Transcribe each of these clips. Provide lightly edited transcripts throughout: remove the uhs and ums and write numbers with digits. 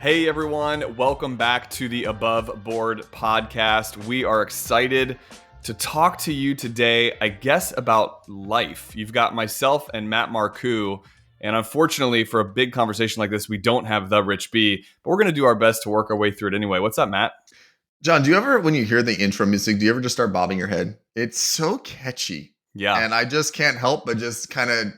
Hey everyone, welcome back to the Above Board podcast. We are excited to talk to you today, I guess, about life. You've got myself and Matt Marcoux, and unfortunately for a big conversation like this, we don't have the Rich B, but we're going to do our best to work our way through it anyway. What's up, Matt? John, do you ever, when you hear the intro music, do you ever just start bobbing your head? It's so catchy, Yeah. and I just can't help but just kind of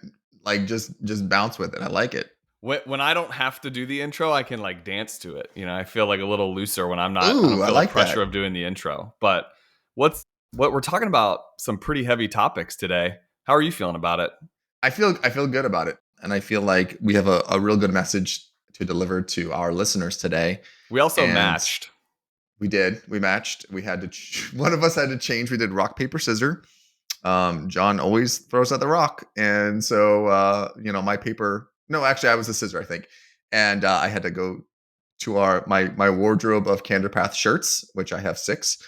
like just bounce with it. I like it. When I don't have to do the intro, I can like dance to it. You know, I feel like a little looser when I don't Ooh, I feel the like pressure that. of doing the intro. But what we're talking about some pretty heavy topics today. How are you feeling about it? I feel good about it, and I feel like we have a real good message to deliver to our listeners today. We also And matched. we matched. We had to one of us had to change. We did rock paper scissors. John always throws out the rock, and so my paper. No, actually, I was the scissor, I think, and I had to go to my wardrobe of Candor Path shirts, which I have 6,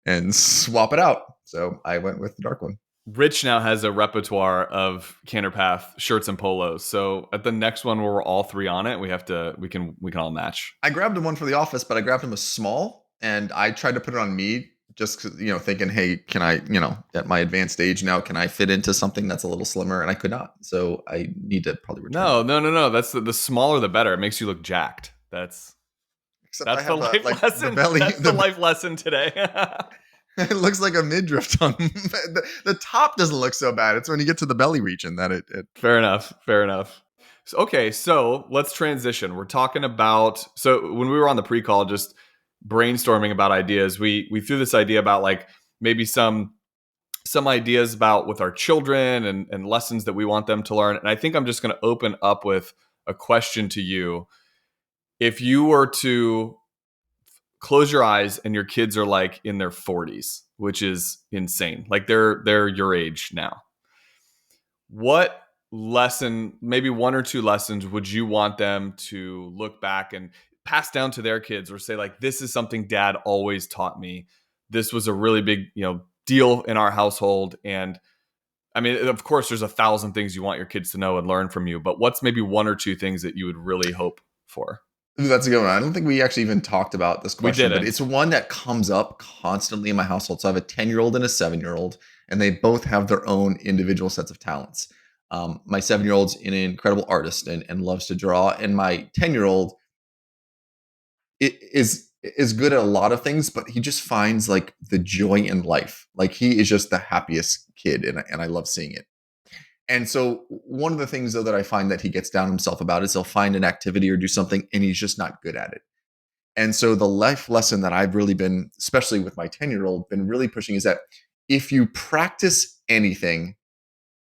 and swap it out. So I went with the dark one. Rich now has a repertoire of Canterpath shirts and polos. So at the next one where we're all three on it, we can all match. I grabbed him one for the office, but I grabbed him a small, and I tried to put it on me just 'cause, thinking, hey, can I, at my advanced age now, can I fit into something that's a little slimmer? And I could not. So I need to probably return No, it. no, no, no. That's the smaller the better. It makes you look jacked. Except I That's the have life like the lesson. belly. That's the life lesson today. It looks like a midriff tongue. The top doesn't look so bad. It's when you get to the belly region that it. Fair enough. Fair enough. So let's transition. We're talking about when we were on the pre-call, just brainstorming about ideas. We threw this idea about like maybe some ideas about with our children and lessons that we want them to learn. And I think I'm just going to open up with a question to you. If you were to close your eyes and your kids are like in their 40s, which is insane. Like they're your age now. What lesson, maybe one or two lessons, would you want them to look back and pass down to their kids, or say like, this is something dad always taught me. This was a really big, deal in our household. And I mean, of course, there's 1,000 things you want your kids to know and learn from you, but what's maybe one or two things that you would really hope for? Ooh, that's a good one. I don't think we actually even talked about this We question, but didn't. it's one that comes up constantly in my household. So I have a 10-year-old and a 7-year-old, and they both have their own individual sets of talents. My 7-year-old's an incredible artist and loves to draw, and my 10-year-old is good at a lot of things, but he just finds like the joy in life. Like he is just the happiest kid, and I love seeing it. And so one of the things though that I find that he gets down himself about is he'll find an activity or do something and he's just not good at it. And so the life lesson that I've really been, especially with my 10-year-old, been really pushing is that if you practice anything,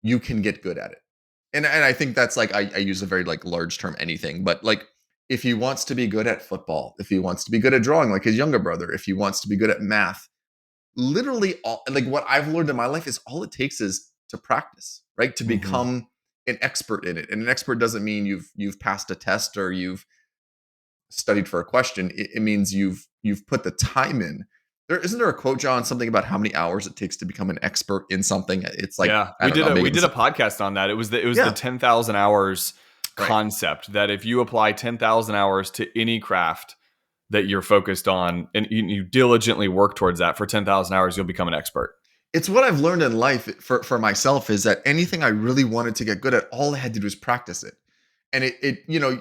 you can get good at it. And I think that's like I use a very like large term anything, but like if he wants to be good at football, if he wants to be good at drawing like his younger brother, if he wants to be good at math, literally all like what I've learned in my life is all it takes is to practice, right? To Mm-hmm. become an expert in it. And an expert doesn't mean you've passed a test or you've studied for a question. It means you've put the time in. There a quote, John, something about how many hours it takes to become an expert in something. It's like, Yeah, I don't know, maybe we it did was a podcast on that. It was the yeah, 10,000 hours right. concept, that if you apply 10,000 hours to any craft that you're focused on, and you diligently work towards that for 10,000 hours, you'll become an expert. It's what I've learned in life for myself is that anything I really wanted to get good at, all I had to do was practice it. And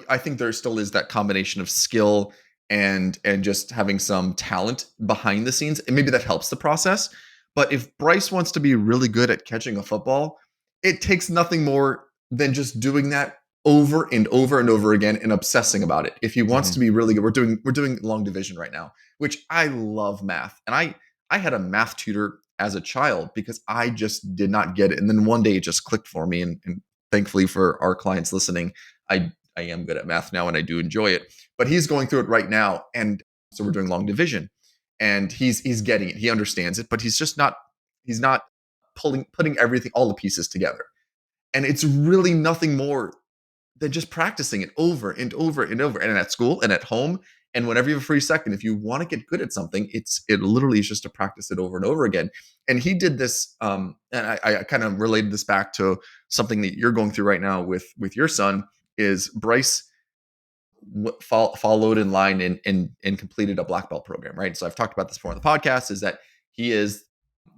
I think there still is that combination of skill and just having some talent behind the scenes, and maybe that helps the process. But if Bryce wants to be really good at catching a football, it takes nothing more than just doing that over and over and over again and obsessing about it. If he wants Mm-hmm. to be really good, we're doing long division right now, which I love math. And I had a math tutor as a child because I just did not get it. And then one day it just clicked for me. And thankfully for our clients listening, I am good at math now and I do enjoy it. But he's going through it right now. And so we're doing long division. And he's getting it. He understands it, but he's not putting everything, all the pieces together. And it's really nothing more than just practicing it over and over and over. And at school and at home and whenever you have a free second, if you want to get good at something, it literally is just to practice it over and over again. And he did this, and I kind of related this back to something that you're going through right now with your son. Is Bryce followed in line and completed a black belt program, right? So I've talked about this before on the podcast, is that he is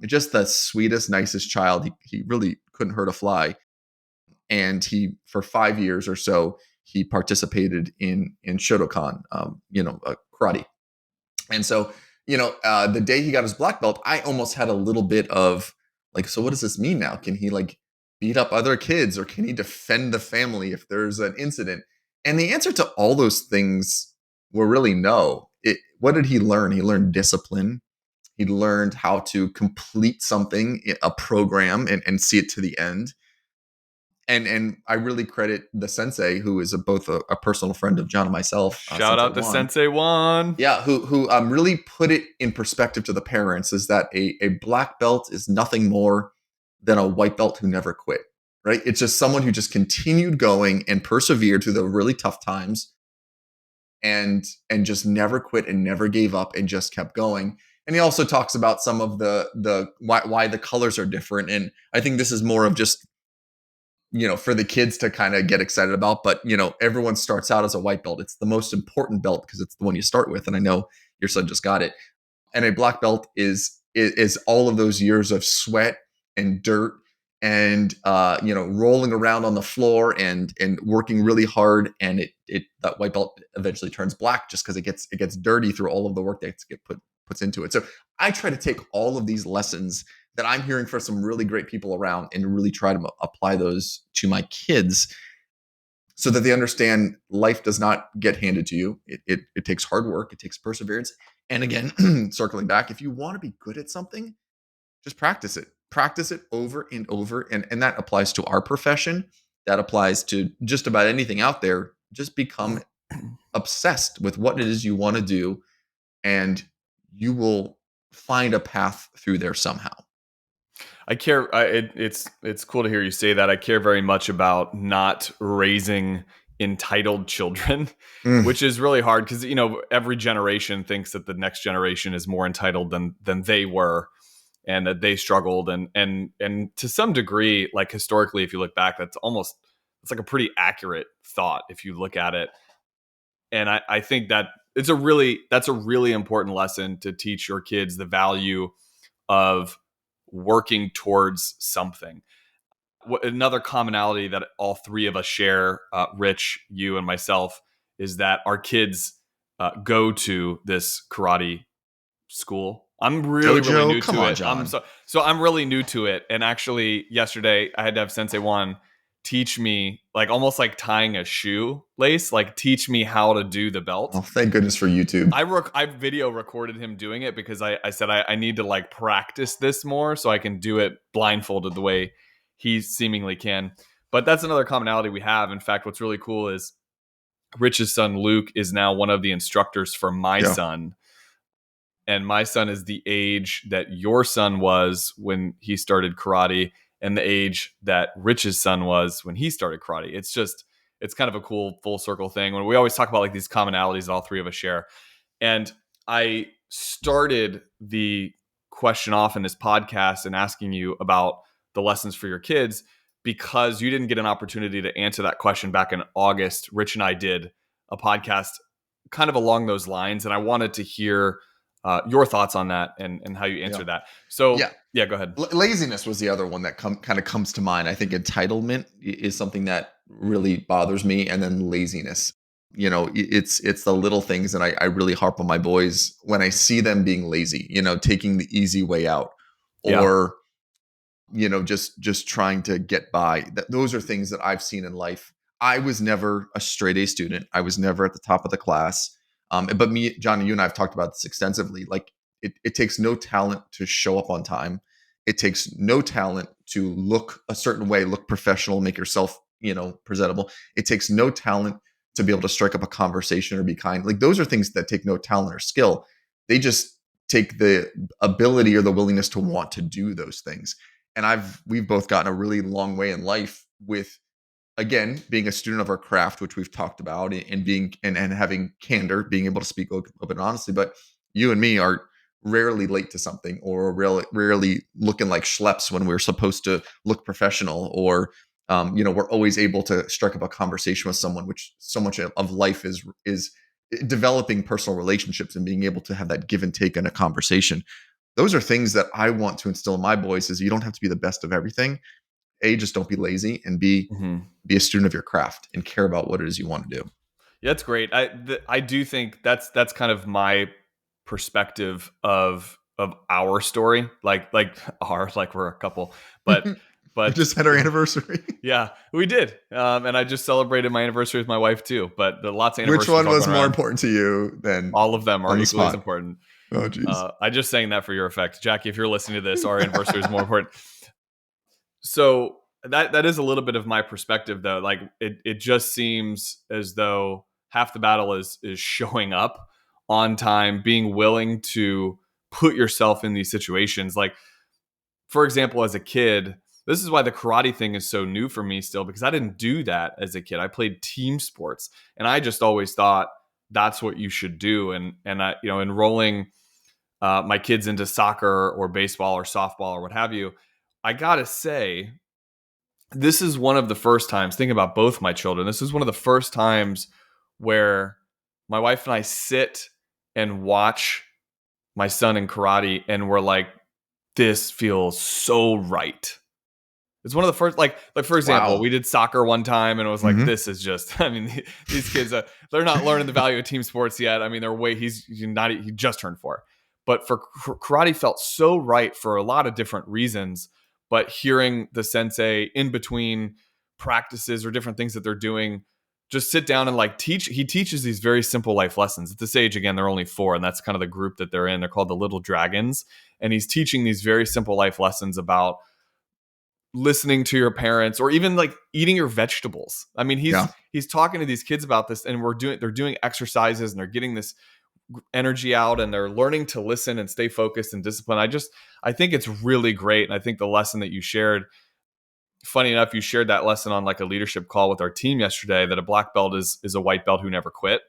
just the sweetest, nicest child. He really couldn't hurt a fly. And he, for 5 years or so, he participated in Shotokan, karate. And so, the day he got his black belt, I almost had a little bit of like, so what does this mean now? Can he like beat up other kids, or can he defend the family if there's an incident? And the answer to all those things were really no. What did he learn? He learned discipline. He learned how to complete something, a program, and see it to the end. And I really credit the sensei, who is both a personal friend of John and myself. Shout out to Sensei Juan. Yeah, who really put it in perspective to the parents, is that a black belt is nothing more than a white belt who never quit, right? It's just someone who just continued going and persevered through the really tough times, and just never quit and never gave up and just kept going. And he also talks about some of the why the colors are different. And I think this is more of just, for the kids to kind of get excited about. But, everyone starts out as a white belt. It's the most important belt because it's the one you start with. And I know your son just got it. And a black belt is all of those years of sweat and dirt and, rolling around on the floor and working really hard. And that white belt eventually turns black just because it gets dirty through all of the work that puts into it. So I try to take all of these lessons that I'm hearing from some really great people around and really try to apply those to my kids, so that they understand life does not get handed to you. It takes hard work. It takes perseverance. And again, circling back, if you want to be good at something, just practice it. Practice it over and over. And that applies to our profession. That applies to just about anything out there. Just become obsessed with what it is you want to do, and you will find a path through there somehow. I care. It's cool to hear you say that. I care very much about not raising entitled children, which is really hard because every generation thinks that the next generation is more entitled than they were, and that they struggled, and to some degree, like historically, if you look back, it's like a pretty accurate thought if you look at it. And I think that that's a really important lesson to teach your kids, the value of working towards something. Another commonality that all three of us share, Rich, you, and myself, is that our kids go to this karate school. I'm really new to it. John. So I'm really new to it. And actually, yesterday I had to have Sensei Juan teach me, like almost like tying a shoelace, like teach me how to do the belt. Oh, thank goodness for YouTube. I video recorded him doing it because I said I need to like practice this more so I can do it blindfolded the way he seemingly can. But that's another commonality we have. In fact, what's really cool is Rich's son Luke is now one of the instructors for my son. And my son is the age that your son was when he started karate, and the age that Rich's son was when he started karate. It's kind of a cool full circle thing. When we always talk about like these commonalities that all three of us share. And I started the question off in this podcast and asking you about the lessons for your kids because you didn't get an opportunity to answer that question back in August. Rich and I did a podcast kind of along those lines, and I wanted to hear your thoughts on that and how you answer that. So yeah, go ahead. Laziness was the other one that kind of comes to mind. I think entitlement is something that really bothers me, and then laziness. It's the little things, and I really harp on my boys when I see them being lazy. Taking the easy way out, or just trying to get by. Those are things that I've seen in life. I was never a straight A student. I was never at the top of the class. But me, John, you and I have talked about this extensively. Like it takes no talent to show up on time. It takes no talent to look a certain way, look professional, make yourself, presentable. It takes no talent to be able to strike up a conversation or be kind. Like those are things that take no talent or skill. They just take the ability or the willingness to want to do those things. And we've both gotten a really long way in life with, again, being a student of our craft, which we've talked about, and being and having candor, being able to speak open and honestly. But you and me are rarely late to something, or rarely looking like schleps when we're supposed to look professional, or We're always able to strike up a conversation with someone, which so much of life is developing personal relationships and being able to have that give and take in a conversation. Those are things that I want to instill in my boys is you don't have to be the best of everything. A, just don't be lazy, and B, Mhm. be a student of your craft and care about what it is you want to do. Yeah, that's great. I do think that's kind of my perspective of our story. Like our like we're a couple, but We but just had our anniversary. yeah, we did. And I just celebrated my anniversary with my wife too. But the lots of Which anniversaries one all was going more around. important to you than All of them are on the equally as spot? important. Oh, geez. I just saying that for your effect, Jackie. If you're listening to this, our anniversary is more important. So that is a little bit of my perspective, though. Like it just seems as though half the battle is showing up on time, being willing to put yourself in these situations. Like, for example, as a kid, this is why the karate thing is so new for me still, because I didn't do that as a kid. I played team sports, and I just always thought that's what you should do. And I, enrolling my kids into soccer or baseball or softball or what have you, I gotta say, this is one of the first times, thinking about both my children, this is one of the first times where my wife and I sit and watch my son in karate, and we're like, this feels so right. It's one of the first, like for example, Wow. we did soccer one time, and it was like, Hmm. this is just. I mean, these kids, they're not learning the value of team sports yet. I mean, they're way. He's not. He just turned 4, but for karate felt so right for a lot of different reasons. But hearing the sensei in between practices or different things that they're doing, just sit down and like teach. He teaches these very simple life lessons. At this age, again, they're only 4, and that's kind of the group that they're in. They're called the Little Dragons, and he's teaching these very simple life lessons about listening to your parents or even like eating your vegetables. I mean, he's Yeah. he's talking to these kids about this, and they're doing exercises, and they're getting this energy out, and they're learning to listen and stay focused and disciplined. I think it's really great. And I think the lesson that you shared, funny enough, you shared that lesson on like a leadership call with our team yesterday, that a black belt is a white belt who never quit.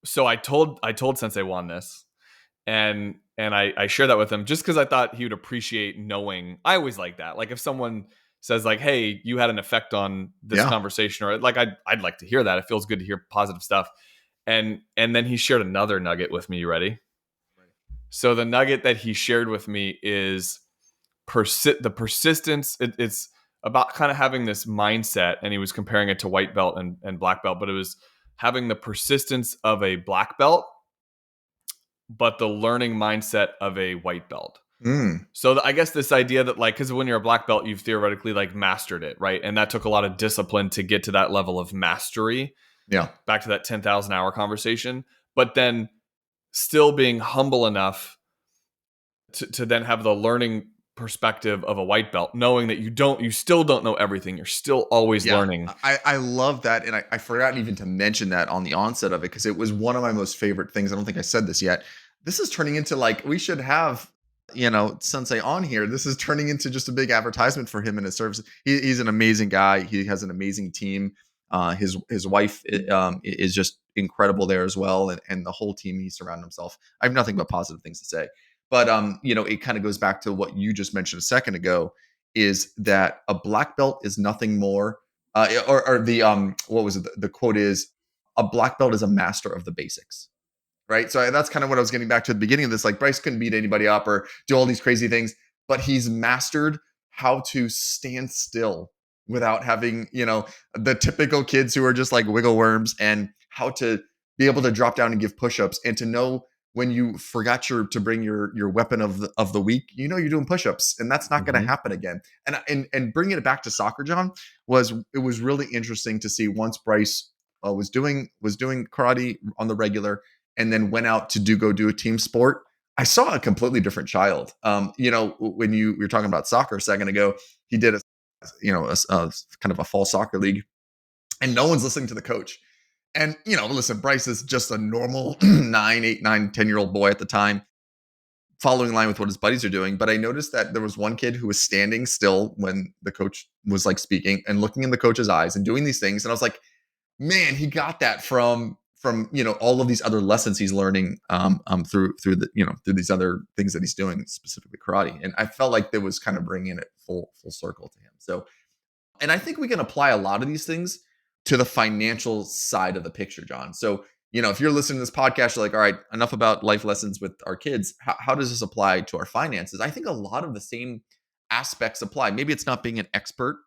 So I told Sensei Juan this, and I share that with him just because I thought he would appreciate knowing. I always like that. Like if someone says like, "Hey, you had an effect on this Yeah. conversation," or like I'd like to hear that. It feels good to hear positive stuff. And then he shared another nugget with me. You ready? So the nugget that he shared with me is the persistence. It's about kind of having this mindset, and he was comparing it to white belt and black belt, but it was having the persistence of a black belt, but the learning mindset of a white belt. Mm. So I guess this idea that like, because when you're a black belt, you've theoretically like mastered it, right? And that took a lot of discipline to get to that level of mastery. Yeah. Back to that 10,000 hour conversation, but then still being humble enough to then have the learning perspective of a white belt, knowing that you still don't know everything. You're still always Yeah, learning. I love that, and I forgot even to mention that on the onset of it because it was one of my most favorite things. I don't think I said this yet. This is turning into like we should have Sensei on here. This is turning into just a big advertisement for him and his services. He's an amazing guy. He has an amazing team. His wife is just incredible there as well, and the whole team he's surrounded himself. I have nothing but positive things to say. But it kind of goes back to what you just mentioned a second ago, is that a black belt is nothing more or the what was it? The quote is a black belt is a master of the basics, right? So that's kind of what I was getting back to at the beginning of this. Like Bryce couldn't beat anybody up or do all these crazy things, but he's mastered how to stand still without having the typical kids who are just like wiggle worms, and how to be able to drop down and give push-ups, and to know when you forgot to bring your weapon of the week, you're doing push-ups, and that's not going to Mhm. happen again. And bringing it back to soccer, John, was really interesting to see once Bryce was doing karate on the regular, and then went out to go do a team sport. I saw a completely different child. When you were talking about soccer a second ago, he did a kind of a fall soccer league, and no one's listening to the coach. And listen, Bryce is just a normal 9, 8, 9, 10-year-old boy at the time, following in line with what his buddies are doing. But I noticed that there was one kid who was standing still when the coach was like speaking and looking in the coach's eyes and doing these things. And I was like, man, he got that from all of these other lessons he's learning through these other things that he's doing, specifically karate. And I felt like that was kind of bringing it full circle to him. So And I think we can apply a lot of these things to the financial side of the picture, John. So, if you're listening to this podcast, you're like, all right, enough about life lessons with our kids. How does this apply to our finances? I think a lot of the same aspects apply. Maybe it's not being an expert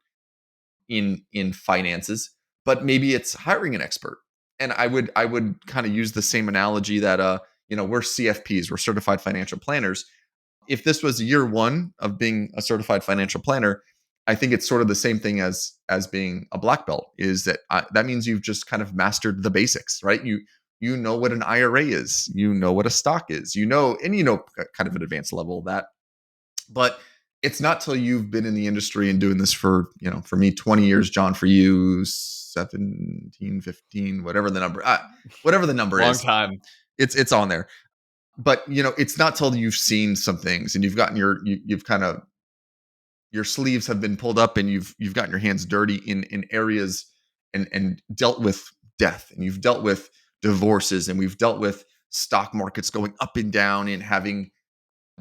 in finances, but maybe it's hiring an expert. And I would kind of use the same analogy that we're CFPs, we're certified financial planners. If this was year one of being a certified financial planner, I think it's sort of the same thing as being a black belt. Is that that means you've just kind of mastered the basics, right? You know what an IRA is, you know what a stock is, and kind of an advanced level of that. But it's not till you've been in the industry and doing this for, for me, 20 years, John, for you, 17, 15, whatever the number Long is, time. it's on there. But, it's not till you've seen some things and you've gotten you've kind of, your sleeves have been pulled up and you've gotten your hands dirty in areas and dealt with death, and you've dealt with divorces, and we've dealt with stock markets going up and down and having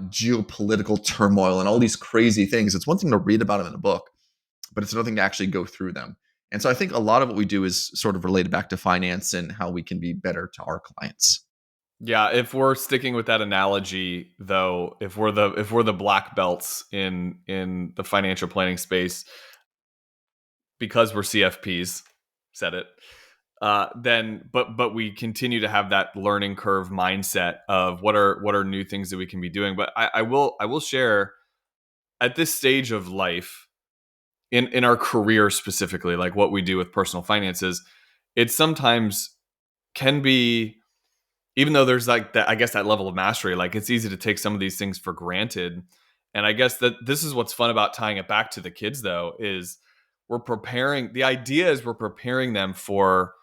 geopolitical turmoil and all these crazy things. It's one thing to read about them in a book, but it's another thing to actually go through them. And so I think a lot of what we do is sort of related back to finance and how we can be better to our clients. Yeah, if we're sticking with that analogy, though, if we're the black belts in the financial planning space, because we're CFPs, said it, then but we continue to have that learning curve mindset of what are new things that we can be doing. But I will share, at this stage of life, in our career specifically, like what we do with personal finances, it sometimes can be, even though there's like that, I guess, that level of mastery, like it's easy to take some of these things for granted. And I guess that this is what's fun about tying it back to the kids, though, is the idea is we're preparing them for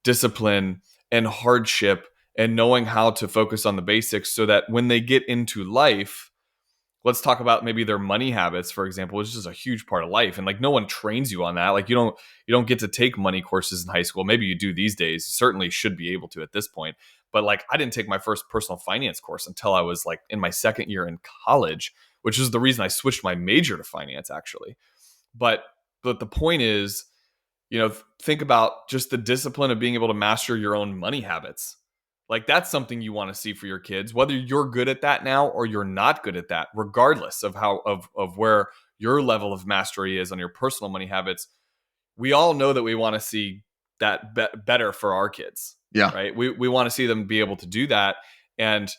discipline and hardship and knowing how to focus on the basics so that when they get into life, let's talk about maybe their money habits, for example, which is a huge part of life. And like, no one trains you on that. Like, you don't get to take money courses in high school. Maybe you do these days. You certainly should be able to at this point. But like, I didn't take my first personal finance course until I was like in my second year in college, which is the reason I switched my major to finance, actually. But the point is, think about just the discipline of being able to master your own money habits. Like, that's something you want to see for your kids, whether you're good at that now or you're not good at that, regardless of how of where your level of mastery is on your personal money habits. We all know that we want to see that better for our kids, Yeah. right? We want to see them be able to do that. And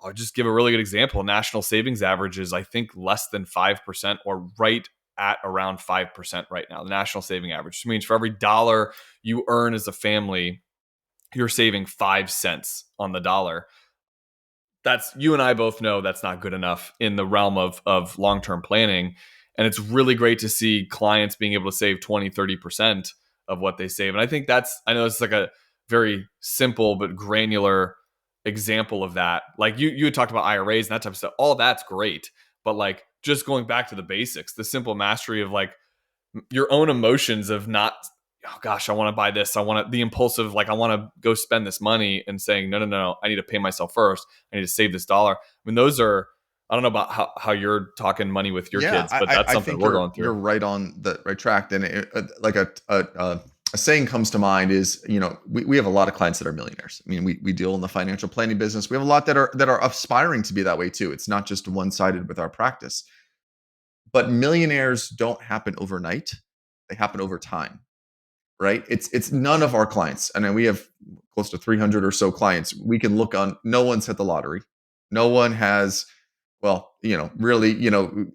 I'll just give a really good example. National savings average is, I think, less than 5%, or right at around 5% right now. The national saving average, which means for every dollar you earn as a family, you're saving 5 cents on the dollar. That's, you and I both know that's not good enough in the realm of long-term planning. And it's really great to see clients being able to save 20-30% of what they save. And I think I know it's like a very simple but granular example of that. Like, you had talked about IRAs and that type of stuff. All that's great. But like, just going back to the basics, the simple mastery of like your own emotions of not, oh gosh, I want to buy this. I want to, the impulsive, like, I want to go spend this money, and saying, no, no, no, I need to pay myself first. I need to save this dollar. I mean, those are, I don't know about how you're talking money with your Yeah, kids, but that's I something think we're going you're through. right on the right track. And like a saying comes to mind is, we have a lot of clients that are millionaires. I mean, we deal in the financial planning business. We have a lot that are aspiring to be that way too. It's not just one sided with our practice. But millionaires don't happen overnight; they happen over time, right? It's none of our clients, and then we have close to 300 or so clients. We can look on. No one's hit the lottery. No one has, well, really,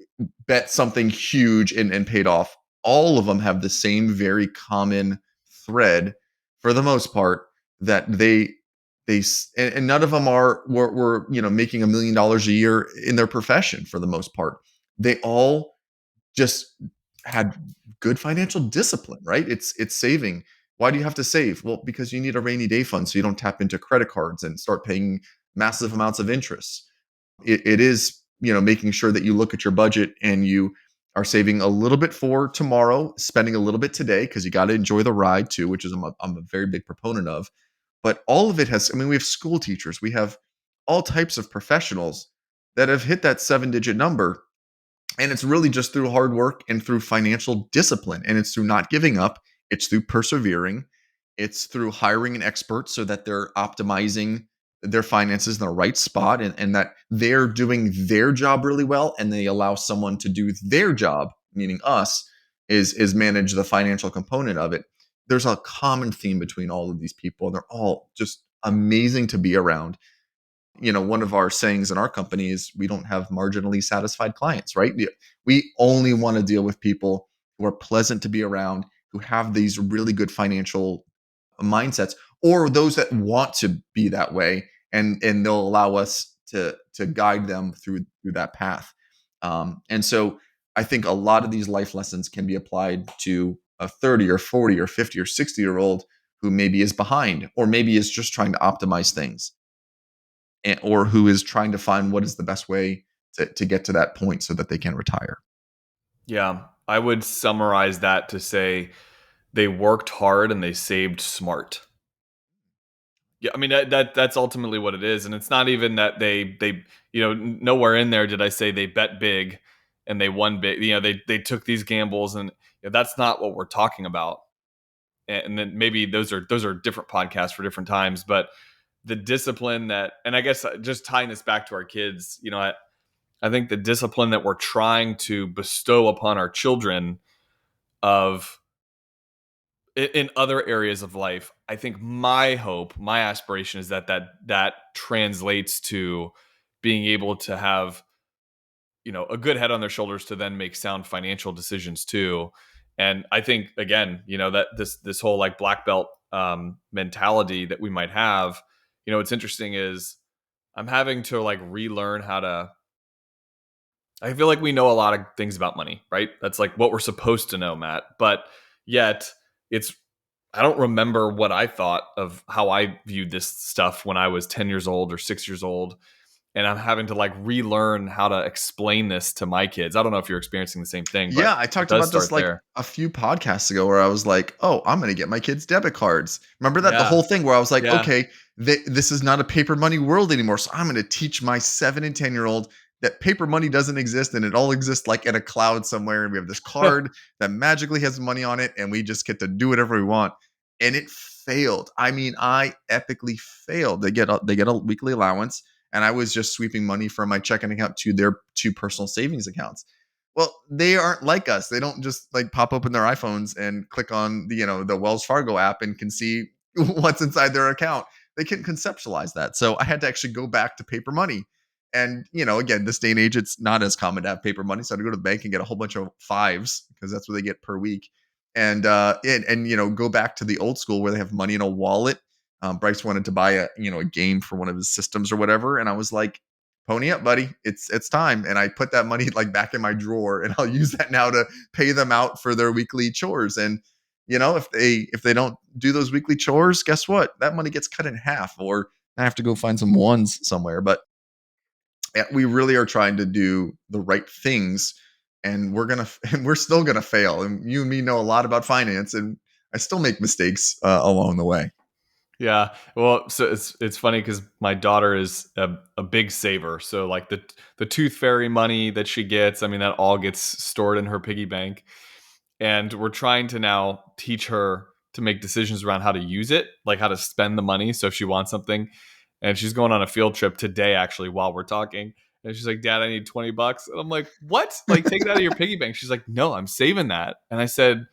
bet something huge and paid off. All of them have the same very common thread, for the most part, that and none of them were making $1 million a year in their profession for the most part. They all just had good financial discipline, right? It's saving. Why do you have to save? Well, because you need a rainy day fund so you don't tap into credit cards and start paying massive amounts of interest. It is, making sure that you look at your budget and you are saving a little bit for tomorrow, spending a little bit today, because you got to enjoy the ride too, which is I'm a very big proponent of. But all of it has, I mean, we have school teachers, we have all types of professionals that have hit that 7-digit number And it's really just through hard work and through financial discipline. And it's through not giving up, it's through persevering, it's through hiring an expert so that they're optimizing their finances in the right spot, and that they're doing their job really well, and they allow someone to do their job, meaning us, is manage the financial component of it. There's a common theme between all of these people. They're all just amazing to be around. One of our sayings in our company is we don't have marginally satisfied clients, right? We only want to deal with people who are pleasant to be around, who have these really good financial mindsets, or those that want to be that way, and they'll allow us to guide them through that path. And so I think a lot of these life lessons can be applied to a 30 or 40 or 50 or 60-year-old who maybe is behind, or maybe is just trying to optimize things, or who is trying to find what is the best way to get to that point so that they can retire. Yeah, I would summarize that to say they worked hard and they saved smart. Yeah, I mean that's ultimately what it is, and it's not even that they nowhere in there did I say they bet big and they won big. They took these gambles, and that's not what we're talking about. And then maybe those are different podcasts for different times, but the discipline that, and I guess just tying this back to our kids, I think the discipline that we're trying to bestow upon our children of in other areas of life, I think my hope, my aspiration is that translates to being able to have a good head on their shoulders to then make sound financial decisions too. And I think again, that this whole like black belt mentality that we might have, what's interesting is I'm having to like relearn how to. I feel like we know a lot of things about money, right? That's like what we're supposed to know, Matt. But yet, it's I don't remember what I thought of how I viewed this stuff when I was 10 years old or 6 years old. And I'm having to like relearn how to explain this to my kids. I don't know if you're experiencing the same thing, but Yeah, I it talked does about this start like there. a few podcasts ago where I was like, "Oh, I'm going to get my kids debit cards." Remember that the Yeah. whole thing where I was like, Yeah. "Okay, this is not a paper money world anymore." So I'm going to teach my 7 and 10-year-old that paper money doesn't exist, and it all exists like in a cloud somewhere, and we have this card that magically has money on it, and we just get to do whatever we want. And it failed. I mean, I epically failed. They get a weekly allowance, and I was just sweeping money from my checking account to their two personal savings accounts. Well, they aren't like us. They don't just like pop open their iPhones and click on the Wells Fargo app and can see what's inside their account. They can conceptualize that. So I had to actually go back to paper money. And again, this day and age, it's not as common to have paper money. So I had to go to the bank and get a whole bunch of fives because that's what they get per week. And go back to the old school where they have money in a wallet. Bryce wanted to buy a game for one of his systems or whatever, and I was like, pony up, buddy. It's time. And I put that money like back in my drawer, and I'll use that now to pay them out for their weekly chores. And if they don't do those weekly chores, guess what? That money gets cut in half, or I have to go find some ones somewhere. But yeah, we really are trying to do the right things, and we're still gonna fail. And you and me know a lot about finance, and I still make mistakes along the way. Yeah. Well, so it's funny because my daughter is a big saver. So like the tooth fairy money that she gets, I mean, that all gets stored in her piggy bank. And we're trying to now teach her to make decisions around how to use it, like how to spend the money. So if she wants something, and she's going on a field trip today, actually, while we're talking. And she's like, Dad, I need $20. And I'm like, what? Like, take it out of your piggy bank. She's like, no, I'm saving that. And I said,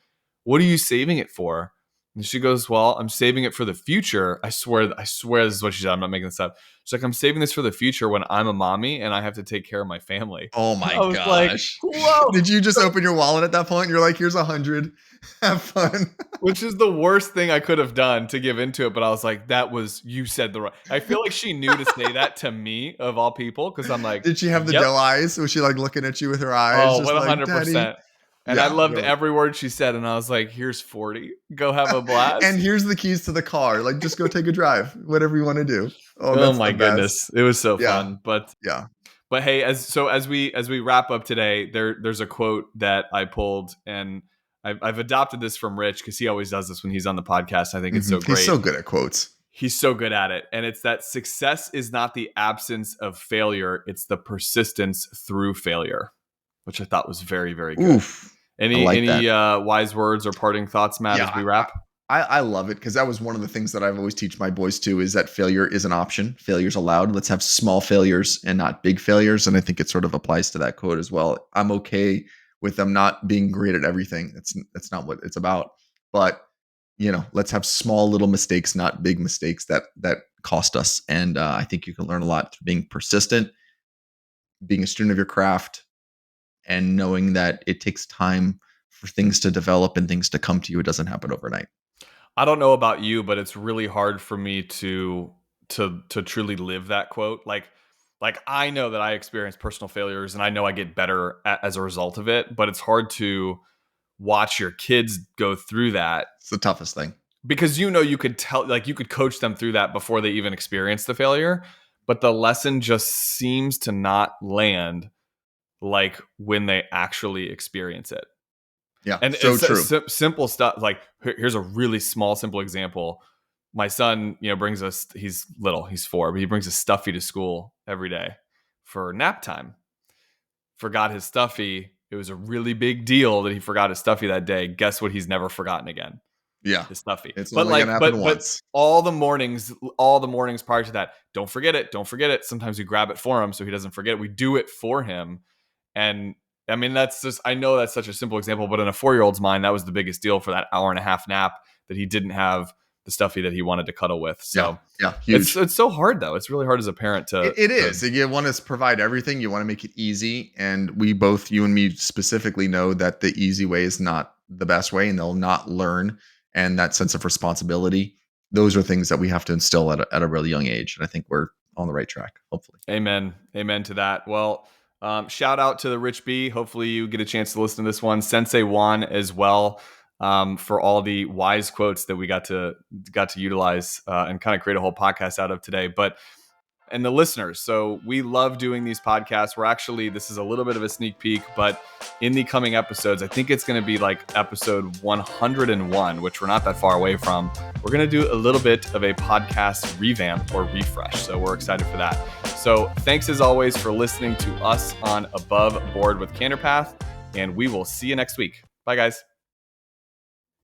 what are you saving it for? And she goes, well, I'm saving it for the future. I swear this is what she said. I'm not making this up. She's like, I'm saving this for the future when I'm a mommy and I have to take care of my family. Oh And my I was like, gosh. whoa. Did you just open your wallet at that point? You're like, here's 100. Have fun. Which is the worst thing I could have done to give into it. But I was like, you said the right. I feel like she knew to say that to me of all people. Cause I'm like, Did she have the yep. doe eyes? Was she like looking at you with her eyes, Oh, just like, Daddy? 100%. And I Yeah. loved every word she said. And I was like, here's 40. Go have a And blast. here's the keys to the car. Like, just go take a drive, whatever you want to do. Oh, Oh that's my the best. goodness. It was so Yeah. fun. But Yeah. hey, as we wrap up today, there's a quote that I pulled, and I've adopted this from Rich because he always does this when he's on the podcast. I think it's so He's great. so good at quotes. He's so good at it. And it's that success is not the absence of failure, it's the persistence through failure. which I thought was very, very good. Oof. I Any like that. wise words or parting thoughts, Matt, Yeah, as we wrap? I love it because that was one of the things that I've always teach my boys too is that failure is an option. Failure's allowed. Let's have small failures and not big failures. And I think it sort of applies to that quote as well. I'm okay with them not being great at everything. That's not what it's about. But let's have small little mistakes, not big mistakes that cost us. And I think you can learn a lot through being persistent, being a student of your craft, and knowing that it takes time for things to develop and things to come to you. It doesn't happen overnight. I don't know about you, but it's really hard for me to truly live that quote. Like I know that I experience personal failures and I know I get better as a result of it, but it's hard to watch your kids go through that It's the toughest thing. because you could tell, like, you could coach them through that before they even experience the failure, but the lesson just seems to not land like when they actually experience it. Yeah, And so it's true. simple stuff. Like, here's a really small, simple example. My son, brings us. He's little. He's 4, but he brings a stuffy to school every day for nap time. Forgot his stuffy. It was a really big deal that he forgot his stuffy that day. Guess what? He's never forgotten again. Yeah. His stuffy. It's But only gonna like, happen but once. all the mornings prior to that, don't forget it. Don't forget it. Sometimes we grab it for him so he doesn't forget it. We do it for him. And I mean, I know that's such a simple example, but in a 4-year-old's mind, that was the biggest deal for that hour and a half nap that he didn't have the stuffy that he wanted to cuddle with. So Yeah, huge. it's so hard though. It's really hard as a parent to. It is. You want to provide everything. You want to make it easy. And we both, you and me specifically, know that the easy way is not the best way, and they'll not learn. And that sense of responsibility, those are things that we have to instill at a really young age. And I think we're on the right track, hopefully. Amen to that. Well, shout out to the Rich B. Hopefully you get a chance to listen to this one. Sensei Juan as well, for all the wise quotes that we got to utilize and kind of create a whole podcast out of today. But and the listeners. So we love doing these podcasts. This is a little bit of a sneak peek, but in the coming episodes, I think it's going to be like episode 101, which we're not that far away from. We're going to do a little bit of a podcast revamp or refresh. So we're excited for that. So thanks as always for listening to us on Above Board with Candor Path, and we will see you next week. Bye, guys.